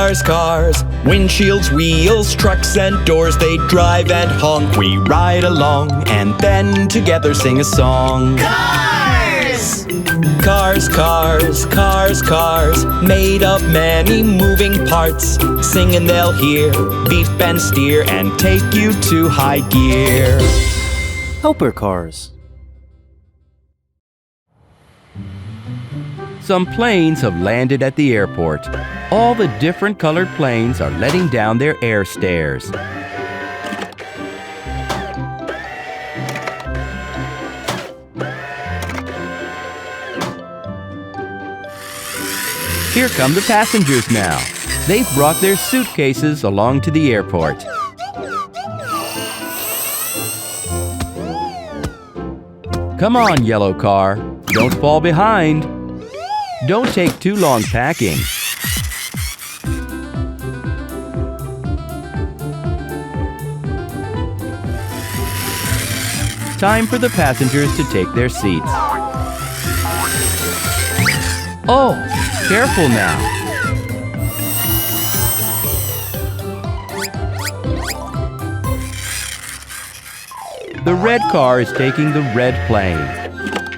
Cars, cars, windshields, wheels, trucks and doors, they drive and honk. We ride along and then together sing a song. Cars! Cars, cars, cars, cars, made of many moving parts. Sing and they'll hear, beep and steer, and take you to high gear. Helper cars. Some planes have landed at the airport. All the different colored planes are letting down their air stairs. Here come the passengers now. They've brought their suitcases along to the airport. Come on, yellow car. Don't fall behind. Don't take too long packing. Time for the passengers to take their seats. Oh, careful now. The red car is taking the red plane.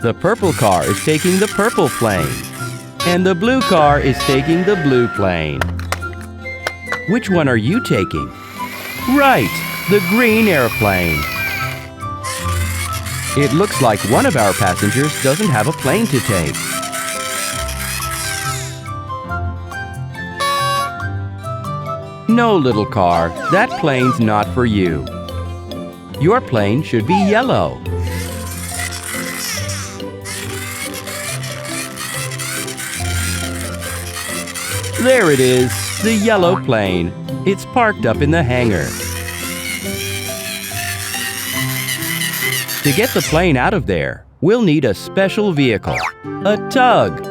The purple car is taking the purple plane. And the blue car is taking the blue plane. Which one are you taking? Right, the green airplane. It looks like one of our passengers doesn't have a plane to take. No, little car, that plane's not for you. Your plane should be yellow. There it is, the yellow plane. It's parked up in the hangar. To get the plane out of there, we'll need a special vehicle, a tug.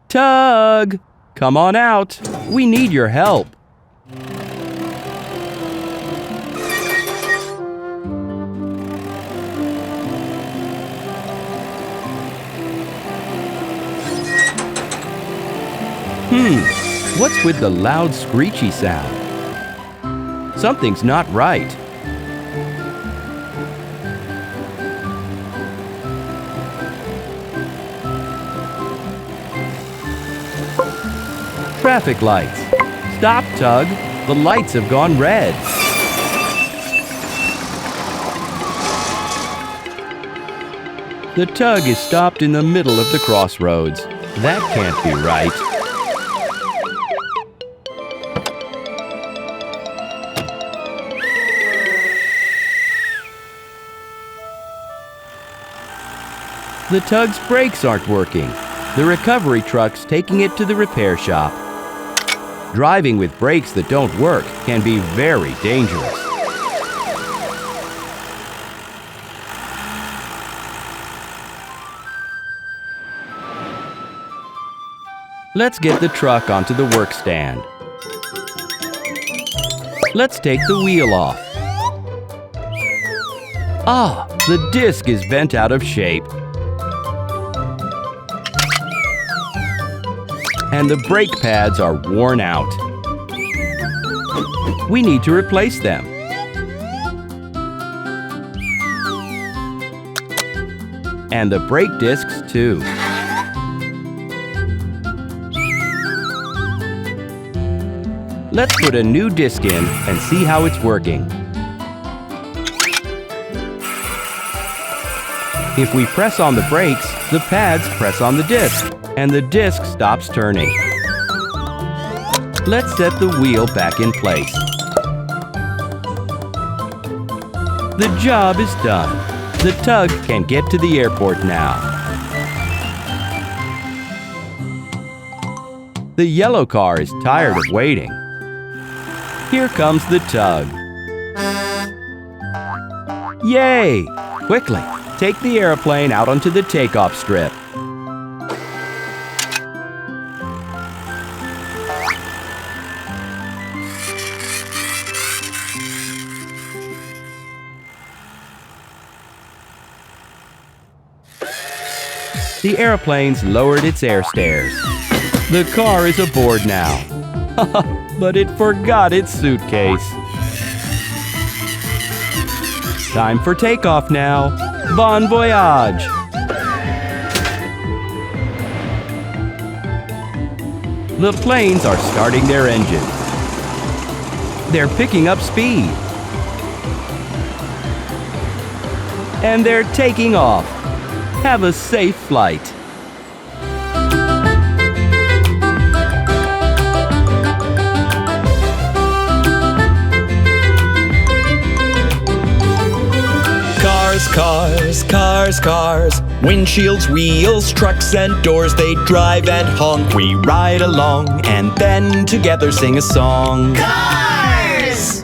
Tug! Come on out. We need your help. What's with the loud screechy sound? Something's not right. Traffic lights. Stop, Tug. The lights have gone red. The tug is stopped in the middle of the crossroads. That can't be right. The tug's brakes aren't working. The recovery truck's taking it to the repair shop. Driving with brakes that don't work can be very dangerous. Let's get the truck onto the work stand. Let's take the wheel off. Ah, the disc is bent out of shape. And the brake pads are worn out. We need to replace them. And the brake discs too. Let's put a new disc in and see how it's working. If we press on the brakes, the pads press on the disc, and the disc stops turning. Let's set the wheel back in place. The job is done. The tug can get to the airport now. The yellow car is tired of waiting. Here comes the tug. Yay! Quickly, take the airplane out onto the takeoff strip. The airplane's lowered its air stairs. The car is aboard now. But it forgot its suitcase. Time for takeoff now. Bon voyage! The planes are starting their engines. They're picking up speed. And they're taking off. Have a safe flight. Cars, cars, cars, cars. Windshields, wheels, trucks and doors. They drive and honk. We ride along and then together sing a song. Cars!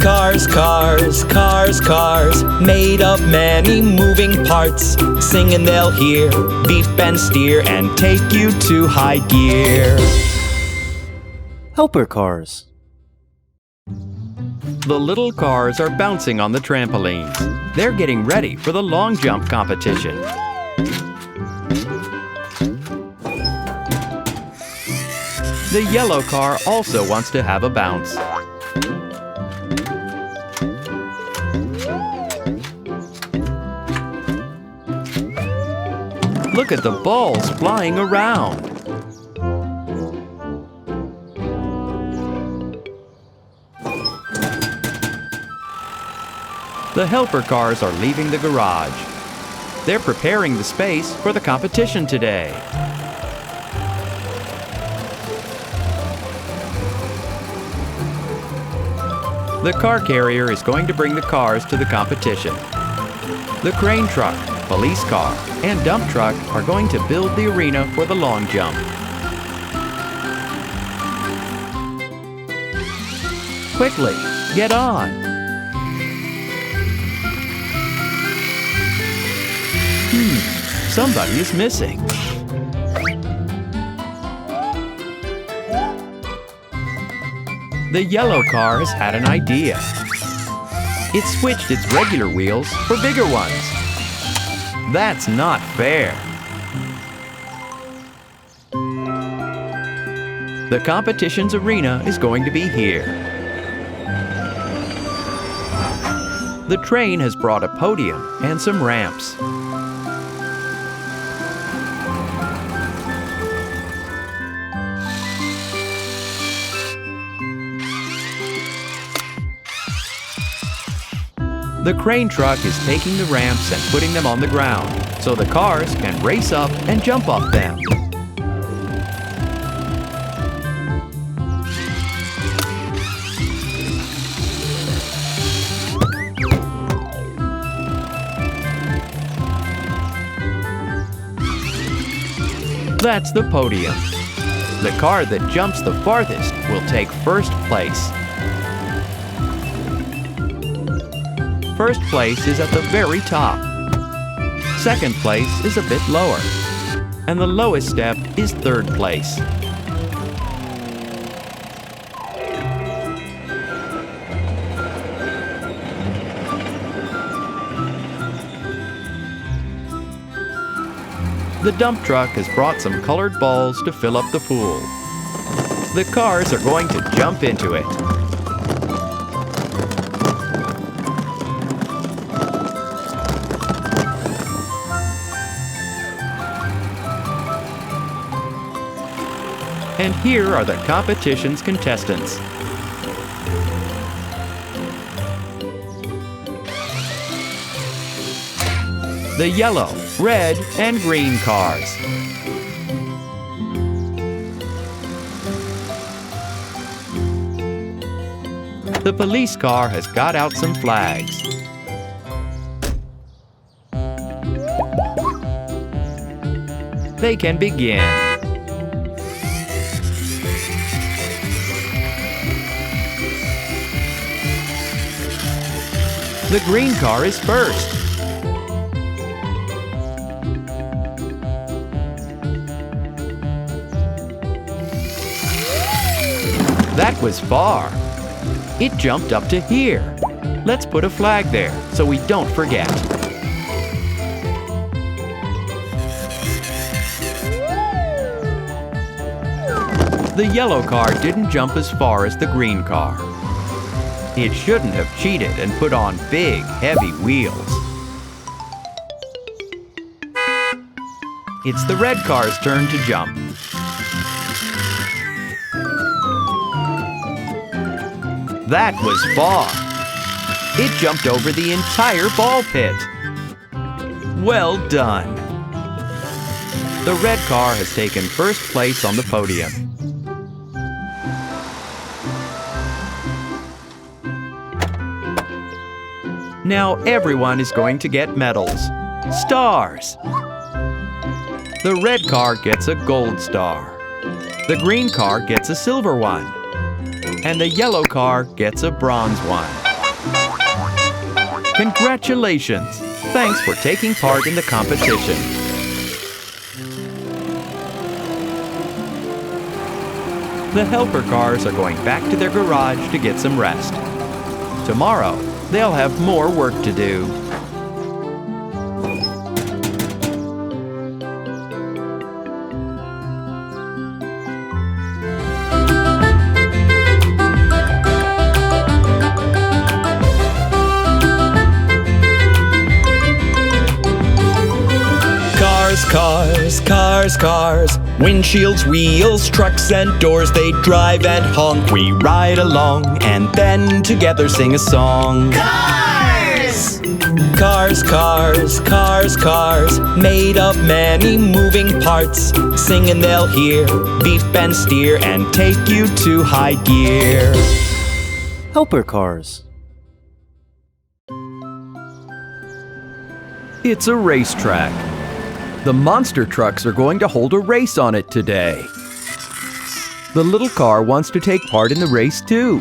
Cars, cars, cars, cars. Made of many moving parts. Sing and they'll hear, beep and steer, and take you to high gear. Helper cars. The little cars are bouncing on the trampolines. They're getting ready for the long jump competition. The yellow car also wants to have a bounce. Look at the balls flying around. The helper cars are leaving the garage. They're preparing the space for the competition today. The car carrier is going to bring the cars to the competition. The crane truck, police car, and dump truck are going to build the arena for the long jump. Quickly, get on! Somebody is missing. The yellow car has had an idea. It switched its regular wheels for bigger ones. That's not fair. The competition's arena is going to be here. The train has brought a podium and some ramps. The crane truck is taking the ramps and putting them on the ground so the cars can race up and jump off them. That's the podium. The car that jumps the farthest will take first place. First place is at the very top. Second place is a bit lower. And the lowest step is third place. The dump truck has brought some colored balls to fill up the pool. The cars are going to jump into it. And here are the competition's contestants. The yellow, red, and green cars. The police car has got out some flags. They can begin. The green car is first. That was far. It jumped up to here. Let's put a flag there so we don't forget. The yellow car didn't jump as far as the green car. It shouldn't have cheated and put on big, heavy wheels. It's the red car's turn to jump. That was far. It jumped over the entire ball pit. Well done. The red car has taken first place on the podium. Now everyone is going to get medals. Stars. The red car gets a gold star. The green car gets a silver one. And the yellow car gets a bronze one. Congratulations! Thanks for taking part in the competition. The helper cars are going back to their garage to get some rest. Tomorrow, they'll have more work to do. Cars, cars, cars, windshields, wheels, trucks and doors, they drive and honk. We ride along and then together sing a song. Cars! Cars, cars, cars, cars, made of many moving parts. Sing and they'll hear, beep and steer, and take you to high gear. Helper cars. It's a racetrack. The monster trucks are going to hold a race on it today. The little car wants to take part in the race too.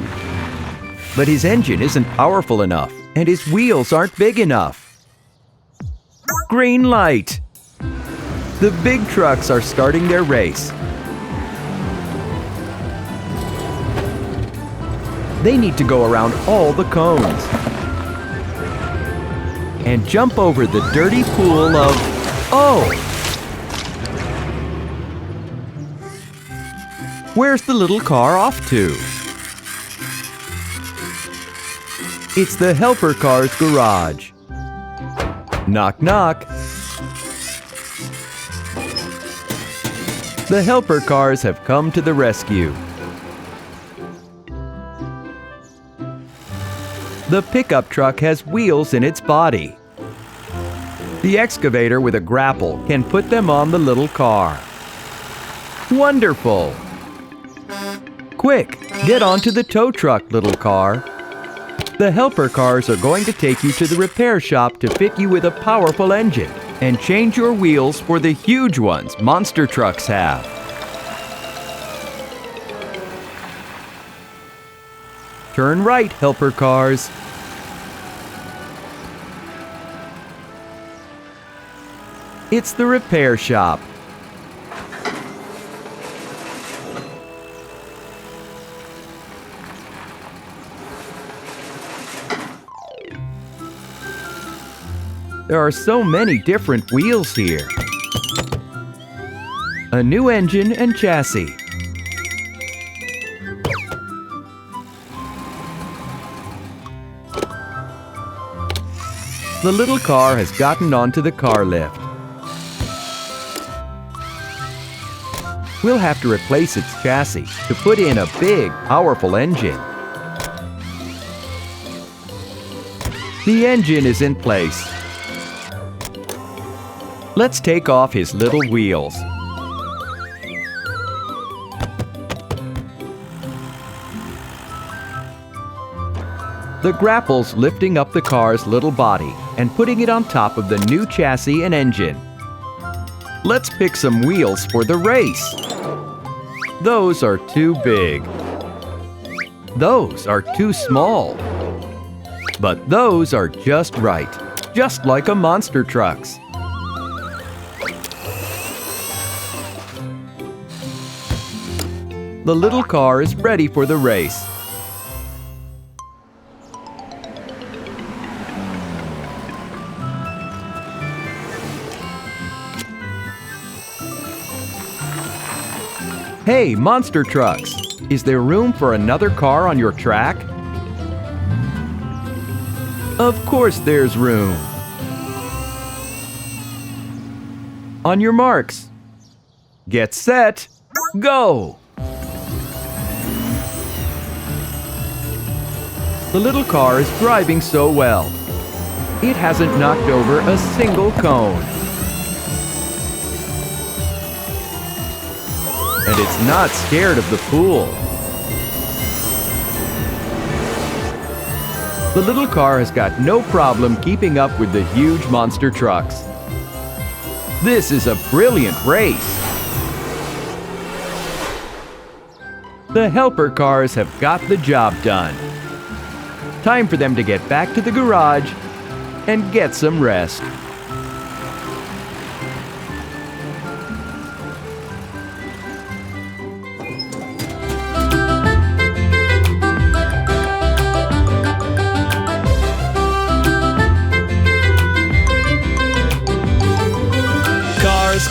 But his engine isn't powerful enough, and his wheels aren't big enough. Green light! The big trucks are starting their race. They need to go around all the cones and jump over the dirty pool of... Oh! Where's the little car off to? It's the helper car's garage. Knock, knock. The helper cars have come to the rescue. The pickup truck has wheels in its body. The excavator with a grapple can put them on the little car. Wonderful! Quick, get onto the tow truck, little car. The helper cars are going to take you to the repair shop to fit you with a powerful engine and change your wheels for the huge ones monster trucks have. Turn right, helper cars. It's the repair shop. There are so many different wheels here. A new engine and chassis. The little car has gotten onto the car lift. We'll have to replace its chassis to put in a big, powerful engine. The engine is in place. Let's take off his little wheels. The grapple's lifting up the car's little body and putting it on top of the new chassis and engine. Let's pick some wheels for the race. Those are too big. Those are too small. But those are just right, just like a monster truck's. The little car is ready for the race. Hey, monster trucks! Is there room for another car on your track? Of course there's room. On your marks. Get set, go! The little car is driving so well. It hasn't knocked over a single cone. And it's not scared of the pool. The little car has got no problem keeping up with the huge monster trucks. This is a brilliant race. The helper cars have got the job done. Time for them to get back to the garage and get some rest.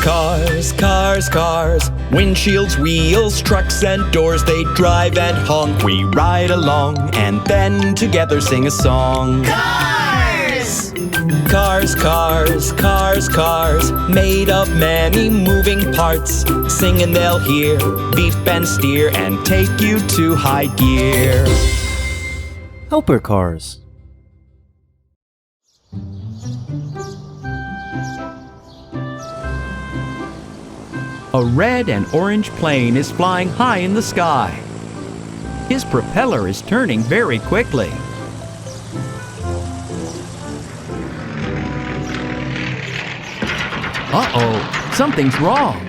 Cars, cars, cars, windshields, wheels, trucks and doors, they drive and honk. We ride along and then together sing a song. Cars! Cars, cars, cars, cars, made of many moving parts. Sing and they'll hear, beep and steer, and take you to high gear. Helper cars. A red and orange plane is flying high in the sky. His propeller is turning very quickly. Uh-oh, something's wrong.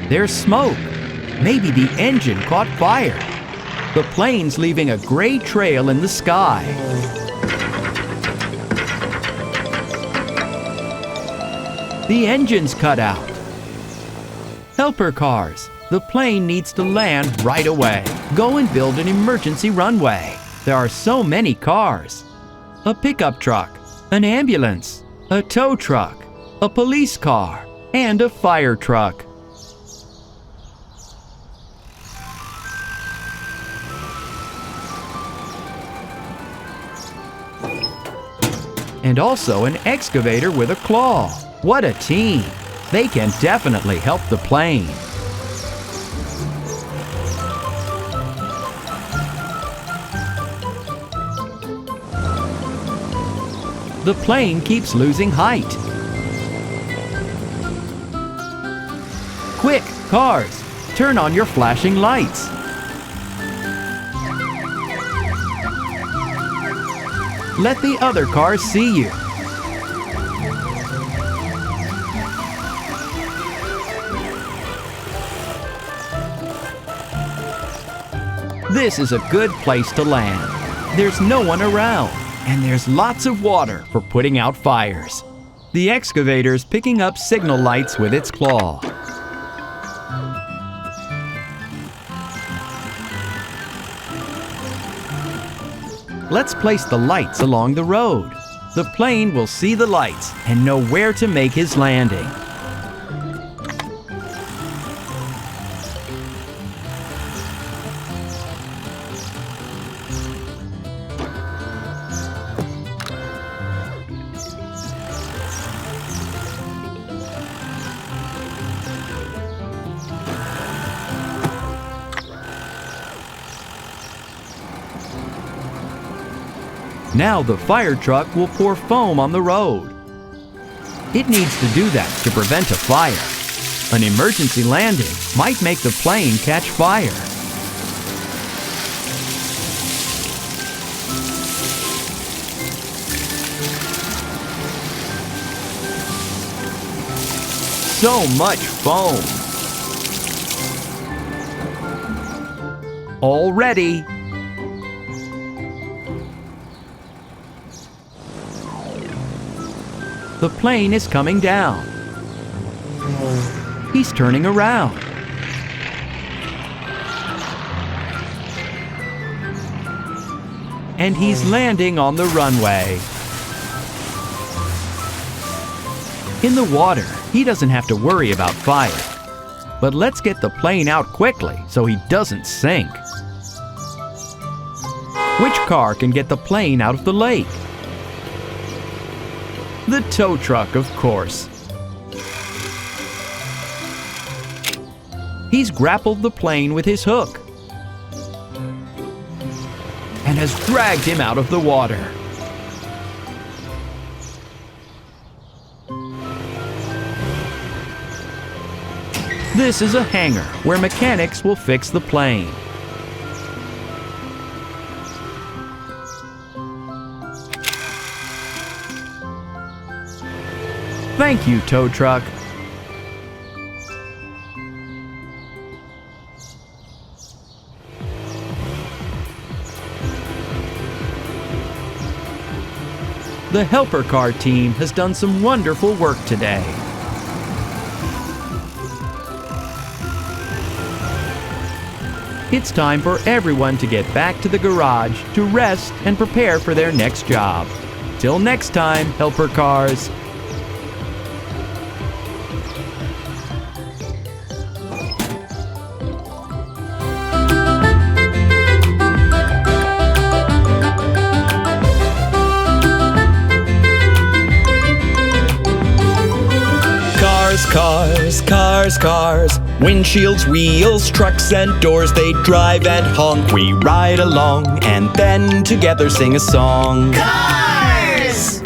There's smoke. Maybe the engine caught fire. The plane's leaving a gray trail in the sky. The engine's cut out. Helper cars, the plane needs to land right away. Go and build an emergency runway. There are so many cars. A pickup truck, an ambulance, a tow truck, a police car, and a fire truck. And also an excavator with a claw. What a team! They can definitely help the plane. The plane keeps losing height. Quick, cars, turn on your flashing lights. Let the other cars see you. This is a good place to land. There's no one around, and there's lots of water for putting out fires. The excavator's picking up signal lights with its claw. Let's place the lights along the road. The plane will see the lights and know where to make his landing. Now the fire truck will pour foam on the road. It needs to do that to prevent a fire. An emergency landing might make the plane catch fire. So much foam. All ready. The plane is coming down. He's turning around. And he's landing on the runway. In the water, he doesn't have to worry about fire. But let's get the plane out quickly so he doesn't sink. Which car can get the plane out of the lake? The tow truck, of course. He's grappled the plane with his hook and has dragged him out of the water. This is a hangar where mechanics will fix the plane. Thank you, tow truck. The helper car team has done some wonderful work today. It's time for everyone to get back to the garage to rest and prepare for their next job. Till next time, helper cars. Cars, cars, cars, windshields, wheels, trucks and doors, they drive and honk. We ride along and then together sing a song. Cars!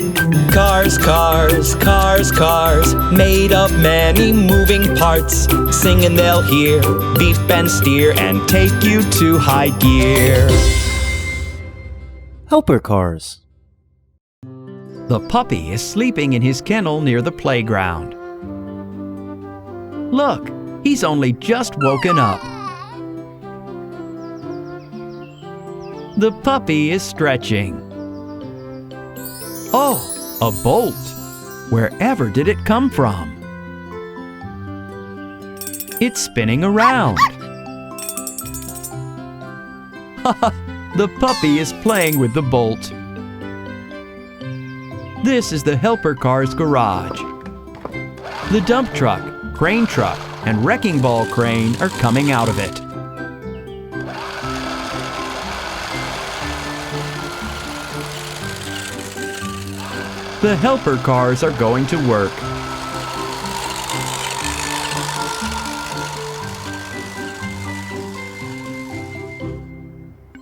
Cars, cars, cars, cars, made of many moving parts. Sing and they'll hear, beep and steer, and take you to high gear. Helper cars. The puppy is sleeping in his kennel near the playground. Look, he's only just woken up. The puppy is stretching. Oh, a bolt. Wherever did it come from? It's spinning around. The puppy is playing with the bolt. This is the helper car's garage. The dump truck, crane truck, and wrecking ball crane are coming out of it. The helper cars are going to work.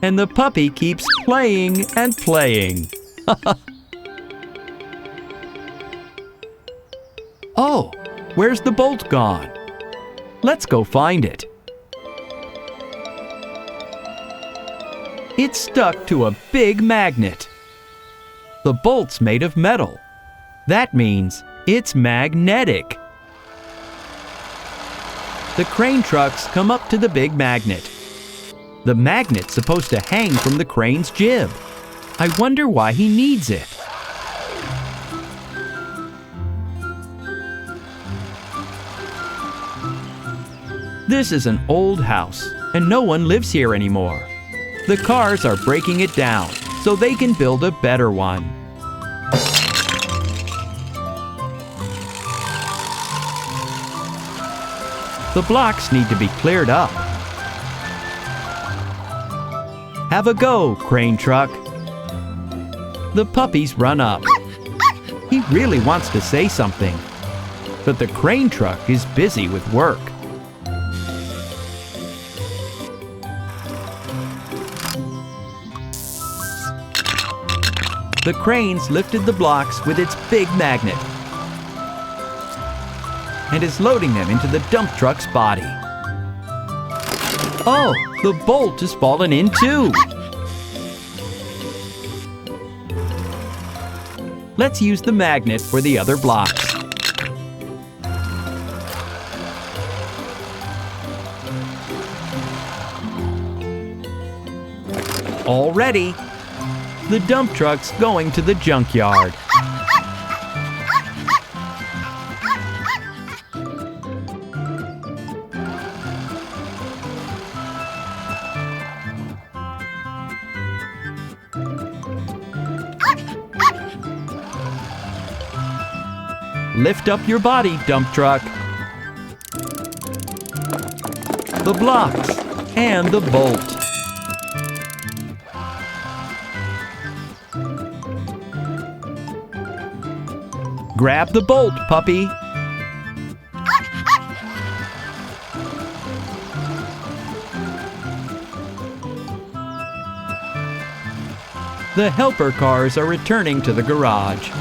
And the puppy keeps playing and playing. Oh, where's the bolt gone? Let's go find it. It's stuck to a big magnet. The bolt's made of metal. That means it's magnetic. The crane trucks come up to the big magnet. The magnet's supposed to hang from the crane's jib. I wonder why he needs it. This is an old house, and no one lives here anymore. The cars are breaking it down so they can build a better one. The blocks need to be cleared up. Have a go, crane truck. The puppies run up. He really wants to say something, but the crane truck is busy with work. The crane's lifted the blocks with its big magnet and is loading them into the dump truck's body. Oh, the bolt has fallen in too. Let's use the magnet for the other blocks. All ready. The dump truck's going to the junkyard. Lift up your body, dump truck. the blocks, and the bolt. Grab the bolt, puppy. The helper cars are returning to the garage.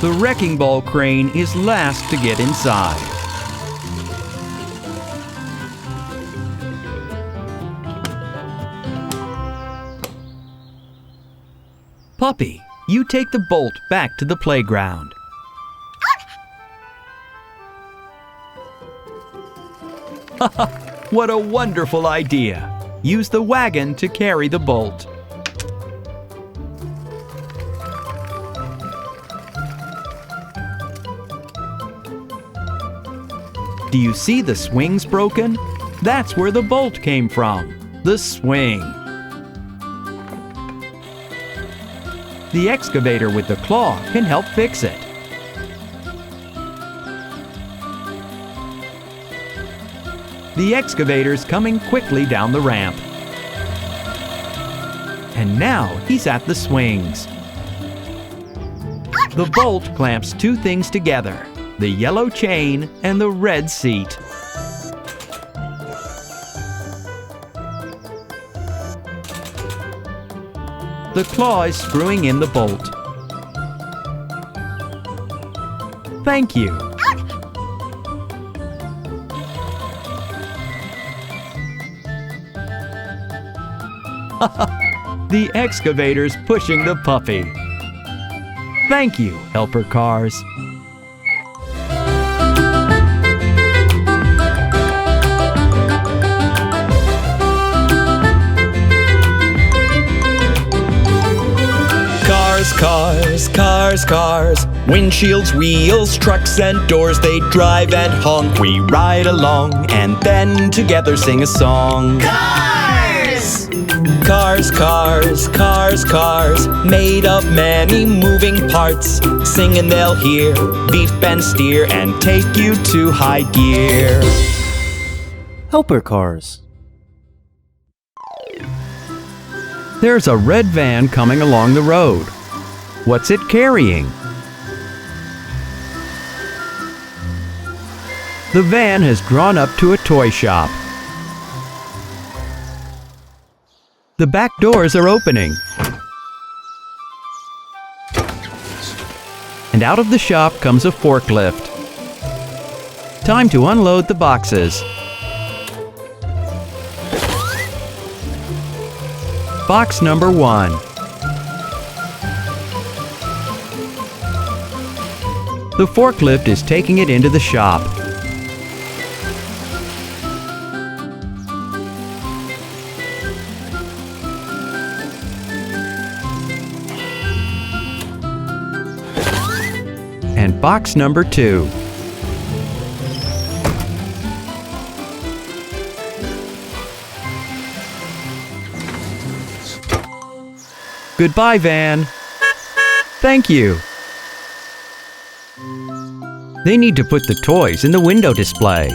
The wrecking ball crane is last to get inside. Puppy, you take the bolt back to the playground. What a wonderful idea! Use the wagon to carry the bolt. Do you see the swings broken? That's where the bolt came from. The swing. The excavator with the claw can help fix it. The excavator's coming quickly down the ramp. And now he's at the swings. The bolt clamps two things together, the yellow chain and the red seat. The claw is screwing in the bolt. Thank you. The excavator's pushing the puppy. Thank you, helper cars. Cars, cars, cars, windshields, wheels, trucks and doors, they drive and honk. We ride along and then together sing a song. Cars! Cars, cars, cars, cars, made of many moving parts. Sing and they'll hear, beep and steer, and take you to high gear. Helper cars. There's a red van coming along the road. What's it carrying? The van has drawn up to a toy shop. The back doors are opening. And out of the shop comes a forklift. Time to unload the boxes. Box number 1. The forklift is taking it into the shop. And box number 2. Goodbye, van. Thank you. They need to put the toys in the window display.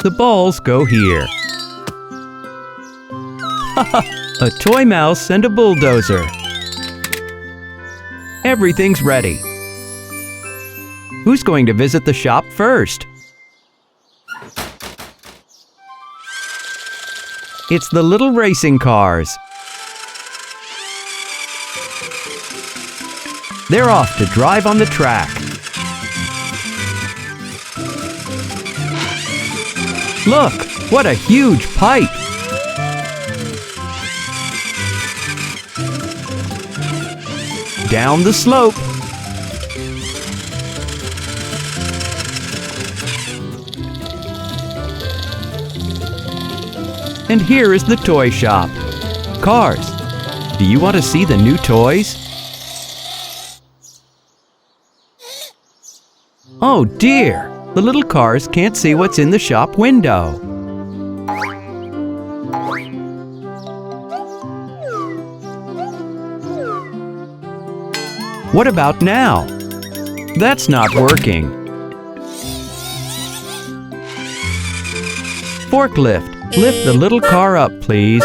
The balls go here. A toy mouse and a bulldozer. Everything's ready. Who's going to visit the shop first? It's the little racing cars. They're off to drive on the track. Look, what a huge pipe! Down the slope. And here is the toy shop. Cars, do you want to see the new toys? Oh dear, the little cars can't see what's in the shop window. What about now? That's not working. Forklift, lift the little car up, please.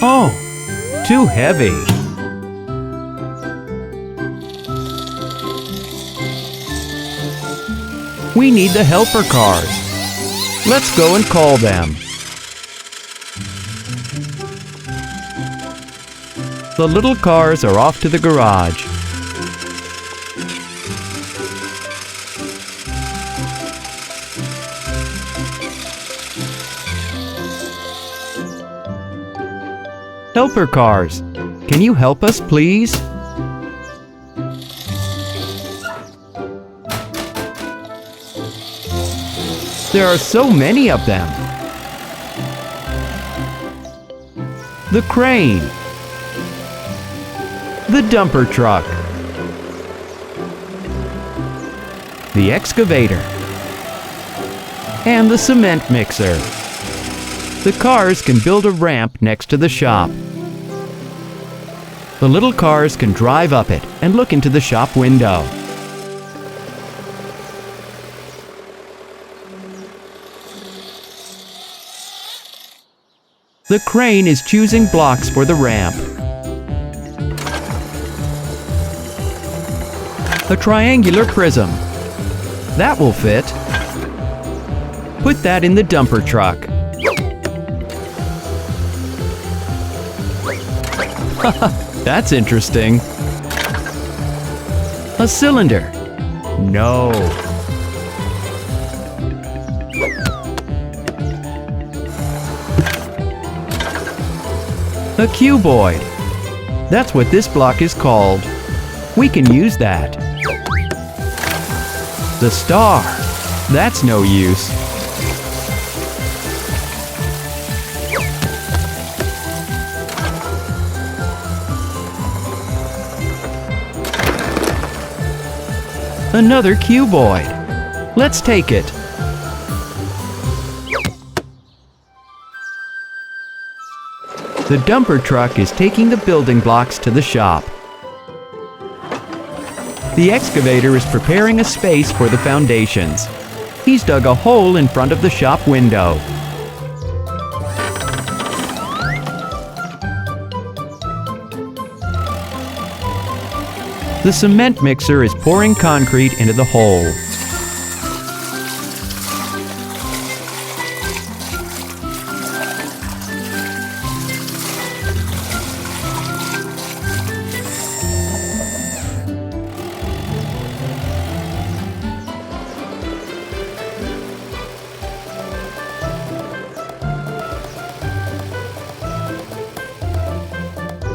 Oh, too heavy. We need the helper cars. Let's go and call them. The little cars are off to the garage. Helper cars, can you help us, please? There are so many of them. The crane. The dumper truck. The excavator. And the cement mixer. The cars can build a ramp next to the shop. The little cars can drive up it and look into the shop window. The crane is choosing blocks for the ramp. A triangular prism. That will fit. Put that in the dumper truck. That's interesting. A cylinder. No. A cuboid. That's what this block is called. We can use that. The star. That's no use. Another cuboid. Let's take it. The dumper truck is taking the building blocks to the shop. The excavator is preparing a space for the foundations. He's dug a hole in front of the shop window. The cement mixer is pouring concrete into the hole.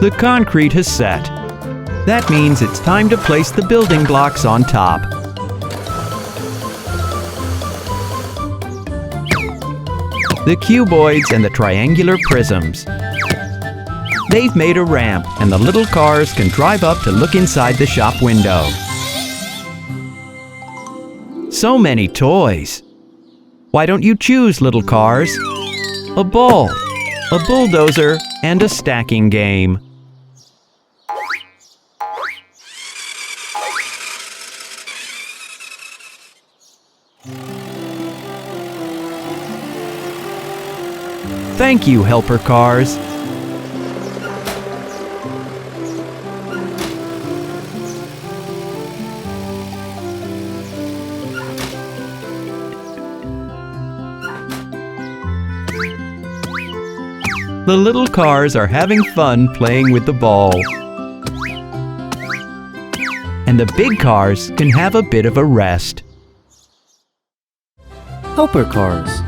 The concrete has set. That means it's time to place the building blocks on top. The cuboids and the triangular prisms. They've made a ramp and the little cars can drive up to look inside the shop window. So many toys. Why don't you choose, little cars? A ball, a bulldozer, and a stacking game. Thank you, helper cars. The little cars are having fun playing with the ball. And the big cars can have a bit of a rest. Helper cars.